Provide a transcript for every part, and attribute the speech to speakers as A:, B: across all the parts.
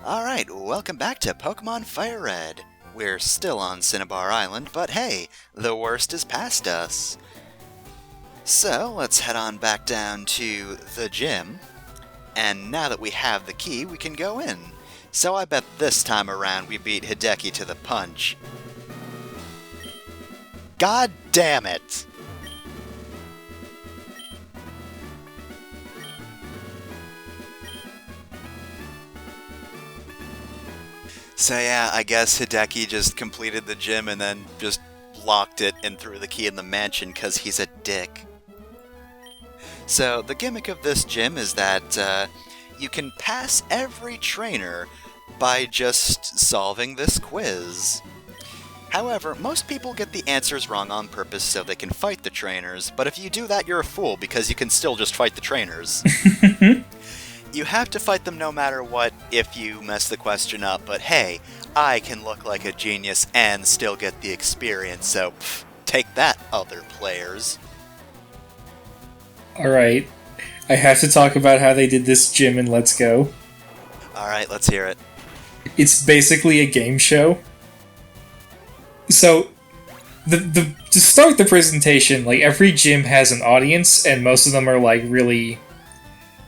A: Alright, welcome back to Pokemon FireRed. We're still on Cinnabar Island, but hey, the worst is past us. So, let's head on back down to the gym. And now that we have the key, we can go in. So I bet this time around we beat Hideki to the punch. God damn it! So yeah, I guess Hideki just completed the gym and then just locked it and threw the key in the mansion because he's a dick. So the gimmick of this gym is that you can pass every trainer by just solving this quiz. However, most people get the answers wrong on purpose so they can fight the trainers, but if you do that, you're a fool because you can still just fight the trainers. You have to fight them no matter what if you mess the question up, but hey, I can look like a genius and still get the experience, so take that, other players.
B: Alright, I have to talk about how they did this gym in Let's Go.
A: Alright, let's hear it.
B: It's basically a game show. So, to start the presentation, like, every gym has an audience, and most of them are, like, really...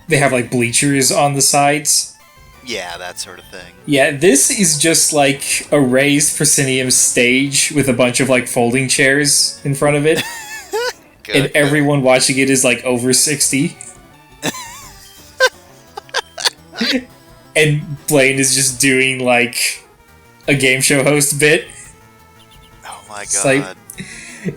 B: They have, like, bleachers on the sides.
A: Yeah, that sort of thing.
B: Yeah, this is just, like, a raised proscenium stage with a bunch of, like, folding chairs in front of it.
A: Good,
B: and everyone watching it is, like, over 60. And Blaine is just doing, like, a game show host bit.
A: Oh my god.
B: It's like,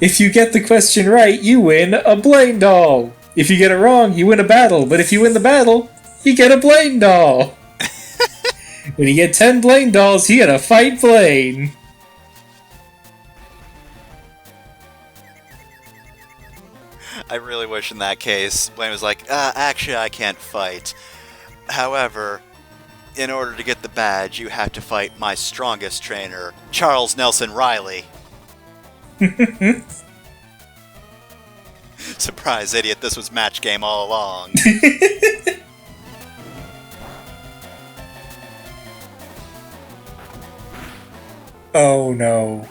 B: if you get the question right, you win a Blaine doll. If you get it wrong, you win a battle. But if you win the battle, you get a Blaine doll. When you get 10 Blaine dolls, you gotta fight Blaine.
A: I really wish in that case, Blaine was like, actually I can't fight. However, in order to get the badge, you have to fight my strongest trainer, Charles Nelson Riley. Surprise, idiot, this was match game all along.
B: Oh no.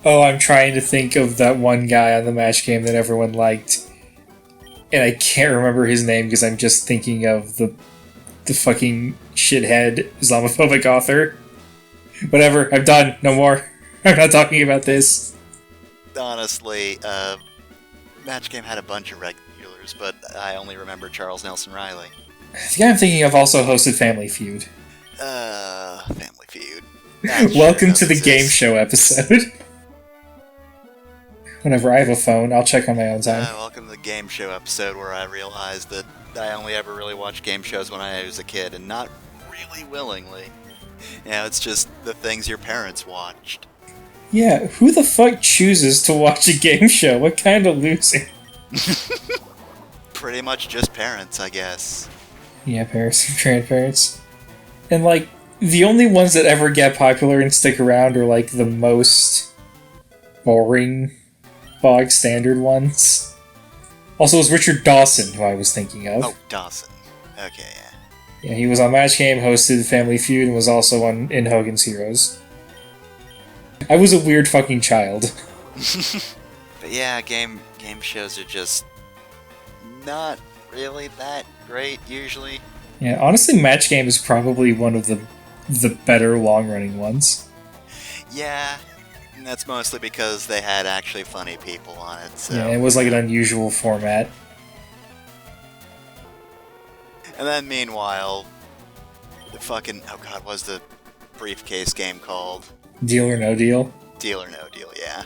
B: Oh, I'm trying to think of that one guy on the match game that everyone liked. And I can't remember his name because I'm just thinking of the fucking shithead Islamophobic author. Whatever, I'm done. No more. I'm not talking about this.
A: Honestly, match game had a bunch of regulars, but I only remember Charles Nelson Riley.
B: The guy I'm thinking of also hosted Family Feud.
A: Family Feud.
B: Welcome to the game show episode. Whenever I have a phone, I'll check on my own time.
A: Welcome to the game show episode where I realized that I only ever really watched game shows when I was a kid, and not really willingly. You know, it's just the things your parents watched.
B: Yeah, who the fuck chooses to watch a game show? What kind of loser?
A: Pretty much just parents, I guess.
B: Yeah, parents and grandparents. And, like, the only ones that ever get popular and stick around are, like, the most boring, bog standard ones. Also, it was Richard Dawson, who I was thinking of.
A: Oh, Dawson. Okay, yeah.
B: Yeah, he was on Match Game, hosted Family Feud, and was also in Hogan's Heroes. I was a weird fucking child.
A: But yeah, game shows are just not really that great, usually.
B: Yeah, honestly, Match Game is probably one of the better long-running ones.
A: Yeah, and that's mostly because they had actually funny people on it, so...
B: Yeah, it was like an unusual format.
A: And then meanwhile, the fucking... Oh god, what was the briefcase game called?
B: Deal or No Deal?
A: Deal or No Deal, yeah.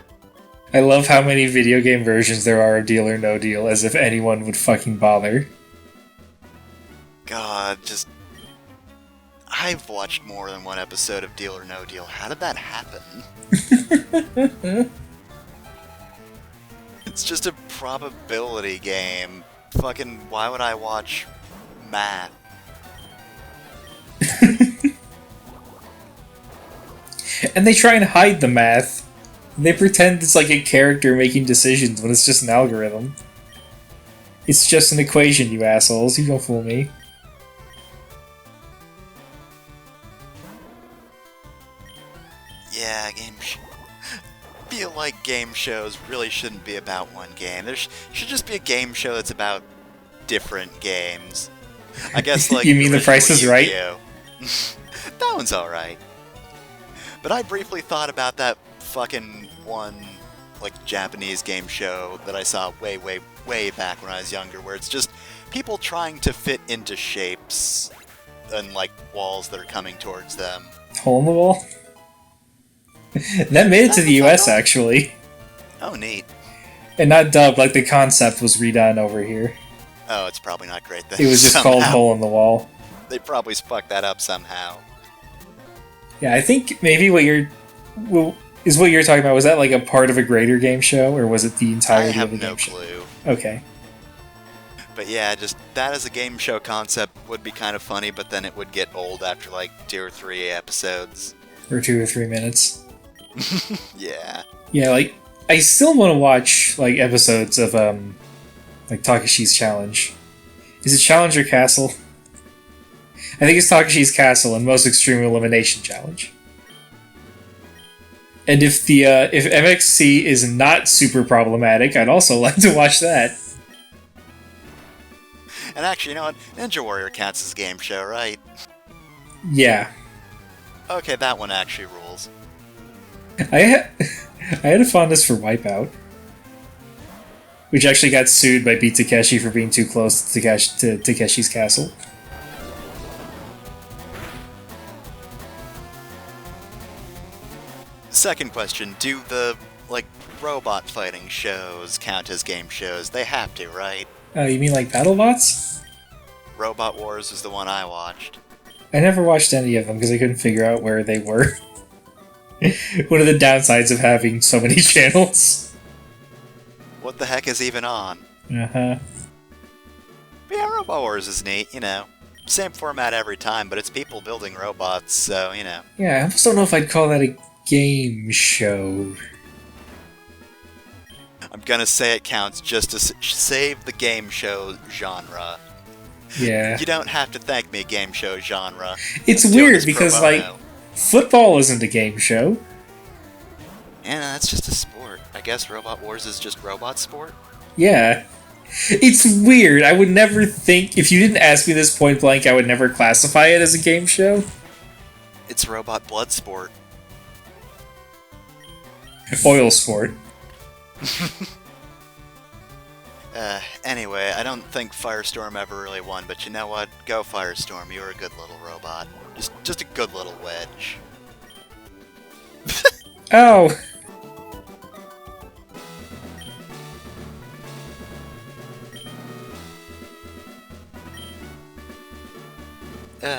B: I love how many video game versions there are of Deal or No Deal, as if anyone would fucking bother.
A: God, just... I've watched more than one episode of Deal or No Deal. How did that happen? It's just a probability game. Fucking, why would I watch math?
B: And they try and hide the math. They pretend it's like a character making decisions when it's just an algorithm. It's just an equation, you assholes. You don't fool me.
A: Yeah, feel like game shows really shouldn't be about one game. Should just be a game show that's about different games. I guess, like,
B: You mean The
A: original
B: Price is Right?
A: Yu-Gi-Oh! That one's alright. But I briefly thought about that fucking one, like, Japanese game show that I saw way, way, way back when I was younger, where it's just people trying to fit into shapes and, like, walls that are coming towards them.
B: Hole in the Wall? That made it to the US, actually.
A: Oh, neat.
B: And not dubbed, like the concept was redone over here.
A: Oh, it's probably not great then.
B: It was just called Hole in the Wall.
A: They probably fucked that up somehow.
B: Yeah, I think maybe what you're talking about. Was that like a part of a greater game show, or was it the entirety of the game show?
A: I have no
B: clue. Okay.
A: But yeah, just that as a game show concept would be kind of funny, but then it would get old after like 2 or 3 episodes.
B: Or 2 or 3 minutes.
A: Yeah.
B: Yeah, like, I still want to watch, like, episodes of, like, Takashi's Challenge. Is it Challenge or Castle? I think it's Takashi's Castle and Most Extreme Elimination Challenge. And if if MXC is not super problematic, I'd also like to watch that.
A: And actually, you know what? Ninja Warrior counts as a game show, right?
B: Yeah.
A: Okay, that one actually rules.
B: I had a fondness for Wipeout, which actually got sued by Beat Takeshi for being too close to Takeshi's Castle.
A: Second question, do the, like, robot fighting shows count as game shows? They have to, right?
B: You mean like BattleBots?
A: Robot Wars is the one I watched.
B: I never watched any of them because I couldn't figure out where they were. One of the downsides of having so many channels.
A: What the heck is even on?
B: Uh-huh.
A: But yeah, Robot Wars is neat, you know. Same format every time, but it's people building robots, so, you know.
B: Yeah, I almost don't know if I'd call that a game show.
A: I'm gonna say it counts just to save the game show genre.
B: Yeah.
A: You don't have to thank me, game show genre.
B: It's weird because, like, football isn't a game show.
A: Yeah, that's just a sport. I guess Robot Wars is just robot sport?
B: Yeah. It's weird. I would never think... If you didn't ask me this point blank, I would never classify it as a game show.
A: It's robot blood sport.
B: Oil sport.
A: Anyway, I don't think Firestorm ever really won, but you know what? Go Firestorm, you're a good little robot. Just a good little wedge.
B: Oh!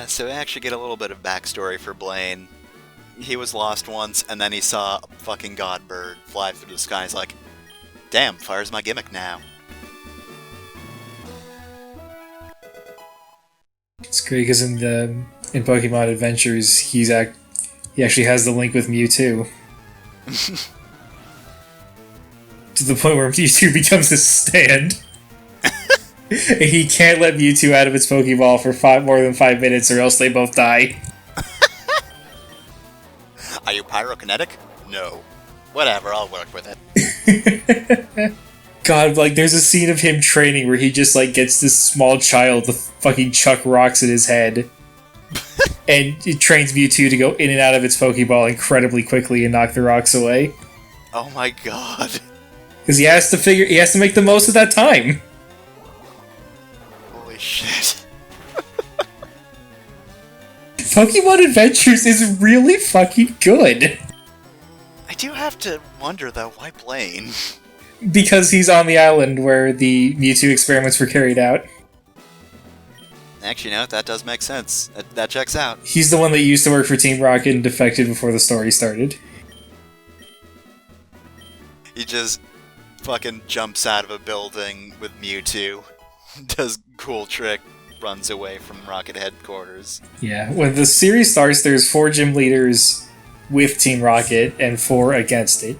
A: So we actually get a little bit of backstory for Blaine. He was lost once, and then he saw a fucking godbird fly through the sky. He's like, damn, fire's my gimmick now.
B: It's great because in Pokemon Adventures, he actually has the link with Mewtwo. To the point where Mewtwo becomes his stand. He can't let Mewtwo out of its Pokeball for more than 5 minutes or else they both die.
A: Are you pyrokinetic? No. Whatever, I'll work with it.
B: God, like, there's a scene of him training where he just, like, gets this small child to fucking chuck rocks at his head. And it trains Mewtwo to go in and out of its Pokeball incredibly quickly and knock the rocks away.
A: Oh my god.
B: Because he has to make the most of that time.
A: Holy shit.
B: Pokemon Adventures is really fucking good.
A: I do have to wonder, though, why Blaine?
B: Because he's on the island where the Mewtwo experiments were carried out.
A: Actually, no, that does make sense. That checks out.
B: He's the one that used to work for Team Rocket and defected before the story started.
A: He just fucking jumps out of a building with Mewtwo, does cool trick, runs away from Rocket headquarters.
B: Yeah, when the series starts, there's 4 gym leaders with Team Rocket and 4 against it.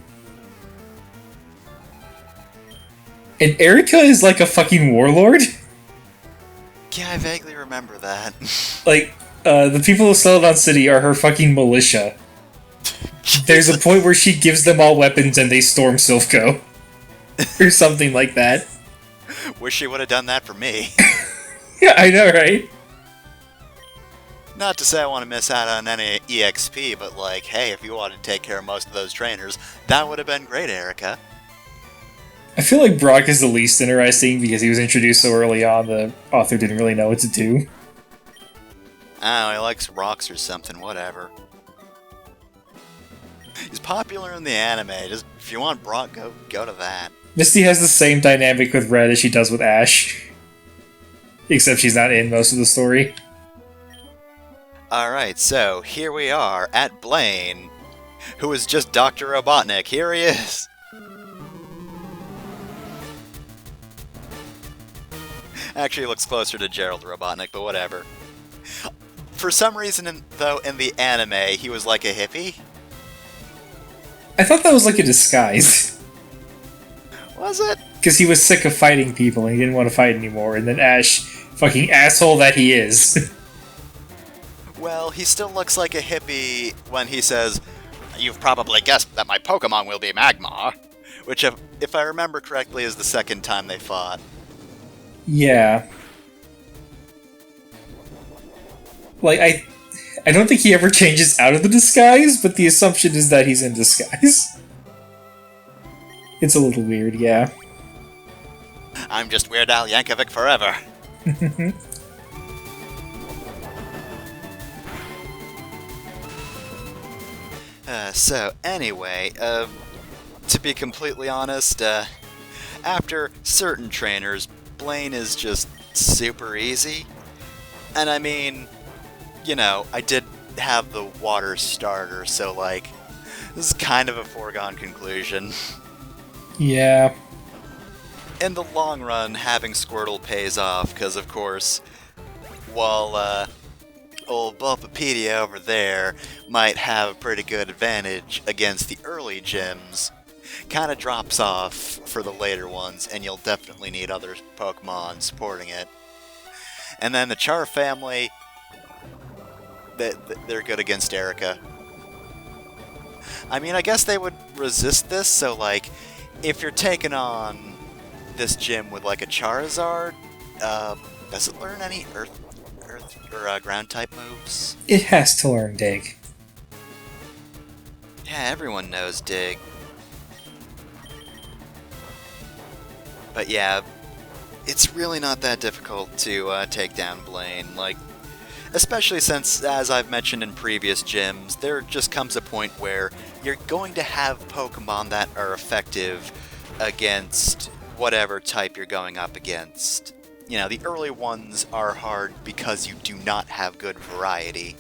B: And Erica is like a fucking warlord?
A: Yeah, I vaguely remember that.
B: Like, the people of Celadon City are her fucking militia. There's a point where she gives them all weapons and they storm Silphco. Or something like that.
A: Wish she would have done that for me.
B: Yeah, I know, right?
A: Not to say I want to miss out on any EXP, but like, hey, if you wanted to take care of most of those trainers, that would have been great, Erica.
B: I feel like Brock is the least interesting because he was introduced so early on the author didn't really know what to do.
A: Oh, he likes rocks or something, whatever. He's popular in the anime, just if you want Brock, go to that.
B: Misty has the same dynamic with Red as she does with Ash. Except she's not in most of the story.
A: Alright, so here we are at Blaine, who is just Dr. Robotnik. Here he is! Actually, he looks closer to Gerald Robotnik, but whatever. For some reason, though, in the anime, he was like a hippie.
B: I thought that was like a disguise.
A: Was it?
B: Because he was sick of fighting people and he didn't want to fight anymore, and then Ash, fucking asshole that he is.
A: Well, he still looks like a hippie when he says, "You've probably guessed that my Pokemon will be Magmar," which, if I remember correctly, is the second time they fought.
B: Yeah. Like, I don't think he ever changes out of the disguise, but the assumption is that he's in disguise. It's a little weird, yeah.
A: I'm just Weird Al Yankovic forever. So, anyway, to be completely honest, after certain trainers, Blaine is just super easy. And I mean, you know, I did have the water starter, so like, this is kind of a foregone conclusion.
B: Yeah.
A: In the long run, having Squirtle pays off, because of course, while old Bulbapedia over there might have a pretty good advantage against the early gyms, kind of drops off for the later ones, and you'll definitely need other Pokemon supporting it. And then the Char family, they're good against Erica. I mean, I guess they would resist this, so like, if you're taking on this gym with like a Charizard, does it learn any Earth or ground type moves?
B: It has to learn Dig.
A: Yeah, everyone knows Dig. But yeah, it's really not that difficult to take down Blaine, like, especially since, as I've mentioned in previous gyms, there just comes a point where you're going to have Pokemon that are effective against whatever type you're going up against. You know, the early ones are hard because you do not have good variety.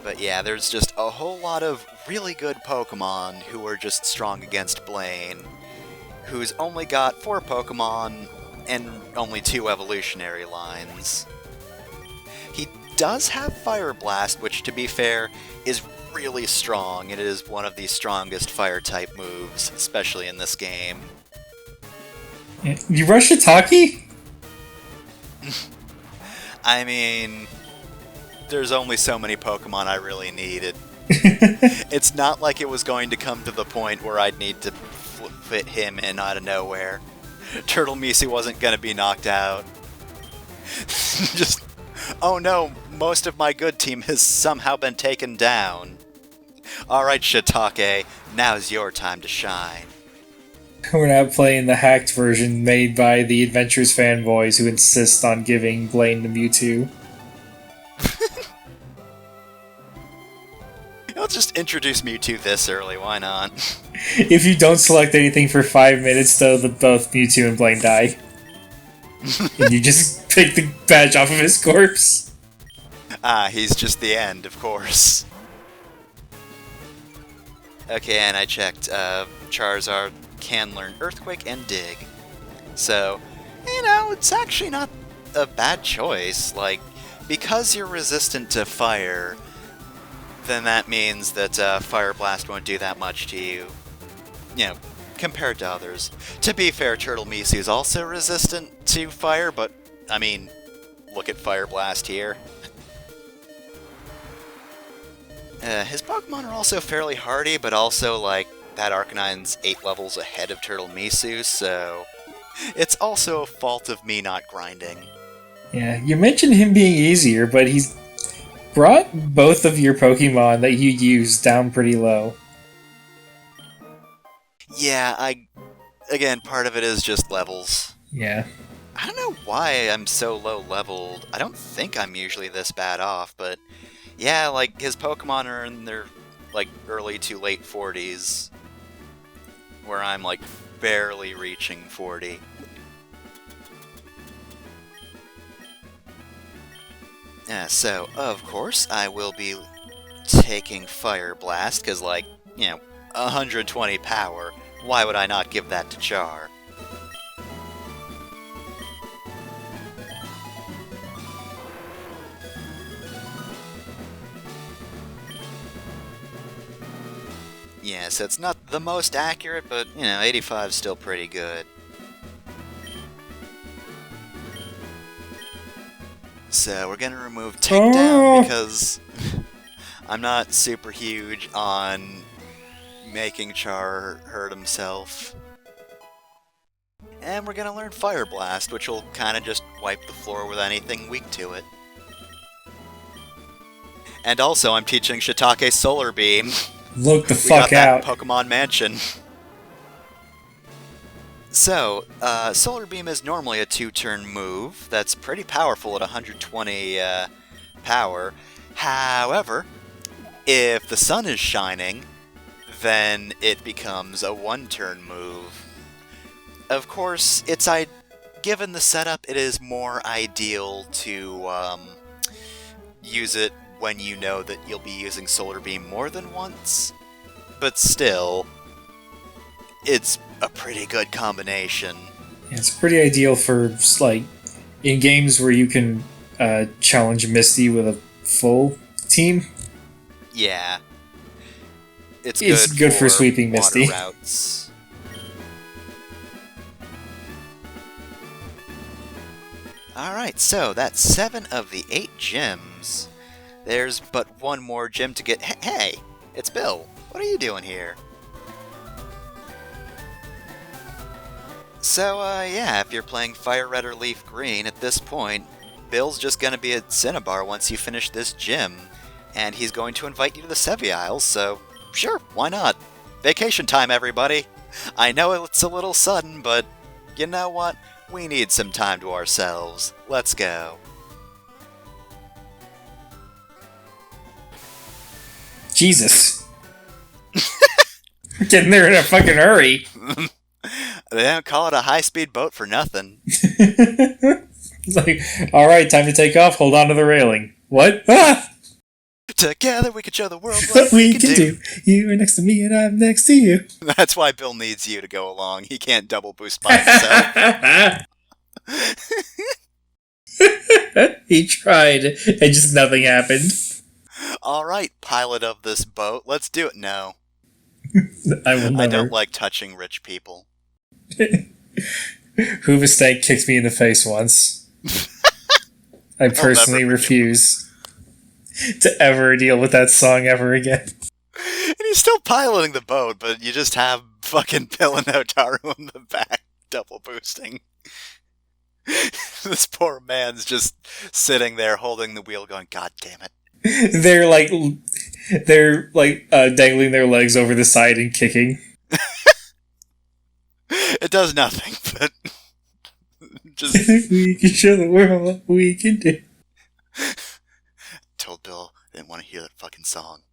A: But yeah, there's just a whole lot of really good Pokemon who are just strong against Blaine, who's only got 4 Pokemon and only 2 evolutionary lines. He does have Fire Blast, which, to be fair, is really strong. It is one of the strongest Fire-type moves, especially in this game.
B: You rush Shiitake?
A: I mean, there's only so many Pokemon I really needed. It's not like it was going to come to the point where I'd need to fit him in out of nowhere. Turtle Misi wasn't going to be knocked out. Just, oh no, most of my good team has somehow been taken down. Alright, Shiitake, now's your time to shine.
B: We're not playing the hacked version made by the Adventures fanboys who insist on giving Blaine the Mewtwo.
A: Let's just introduce Mewtwo this early, why not?
B: If you don't select anything for 5 minutes, though, both Mewtwo and Blaine die. And you just pick the badge off of his corpse.
A: Ah, he's just the end, of course. Okay, and I checked. Charizard can learn Earthquake and Dig. So, you know, it's actually not a bad choice. Like, because you're resistant to fire, then that means that Fire Blast won't do that much to you. You know, compared to others. To be fair, Turtle Misi is also resistant to fire, but, I mean, look at Fire Blast here. His Pokemon are also fairly hardy, but also, like, that Arcanine's 8 levels ahead of Turtle Misu, so it's also a fault of me not grinding.
B: Yeah, you mentioned him being easier, but he's brought both of your Pokemon that you use down pretty low.
A: Yeah, again, part of it is just levels.
B: Yeah.
A: I don't know why I'm so low leveled. I don't think I'm usually this bad off, but yeah, like, his Pokemon are in their, like, early to late 40s, where I'm, like, barely reaching 40. Yeah, so, of course, I will be taking Fire Blast, because, like, 120 power. Why would I not give that to Char? Yes, it's not the most accurate, but, 85 is still pretty good. So, we're gonna remove Takedown because I'm not super huge on making Char hurt himself. And we're gonna learn Fire Blast, which will kinda just wipe the floor with anything weak to it. And also, I'm teaching Shiitake Solar Beam.
B: Look the
A: We got
B: fuck
A: that
B: out.
A: in Pokemon Mansion. So, Solar Beam is normally a 2-turn move. That's pretty powerful at 120 power. However, if the sun is shining, then it becomes a 1-turn move. Of course, given the setup, it is more ideal to use it when you know that you'll be using Solar Beam more than once, but still, it's a pretty good combination.
B: Yeah, it's pretty ideal for, like, in games where you can challenge Misty with a full team.
A: Yeah. It's
B: good for sweeping
A: water
B: Misty.
A: routes. Alright, so that's 7 of the 8 gyms. There's but one more gym to get. Hey, it's Bill. What are you doing here? So, yeah, if you're playing FireRed or Leaf Green, at this point, Bill's just gonna be at Cinnabar once you finish this gym, and he's going to invite you to the Sevi Isles, so sure, why not? Vacation time, everybody! I know it's a little sudden, but you know what? We need some time to ourselves. Let's go.
B: Jesus. We're getting there in a fucking hurry.
A: They don't call it a high-speed boat for nothing.
B: It's like, alright, time to take off, hold on to the railing. What? Ah!
A: Together we can show the world
B: What we can do. You are next to me and I'm next to you.
A: That's why Bill needs you to go along. He can't double boost by himself.
B: He tried, and just nothing happened.
A: Alright, pilot of this boat, let's do it. No.
B: I will never.
A: I don't like touching rich people.
B: Hoobastank kicked me in the face once. I personally refuse to ever deal with that song ever again.
A: And he's still piloting the boat, but you just have fucking Bill and Otaru in the back, double boosting. This poor man's just sitting there holding the wheel going, God damn it.
B: They're like dangling their legs over the side and kicking.
A: It does nothing, but just
B: we can show the world what we can do.
A: told Bill I didn't want to hear that fucking song.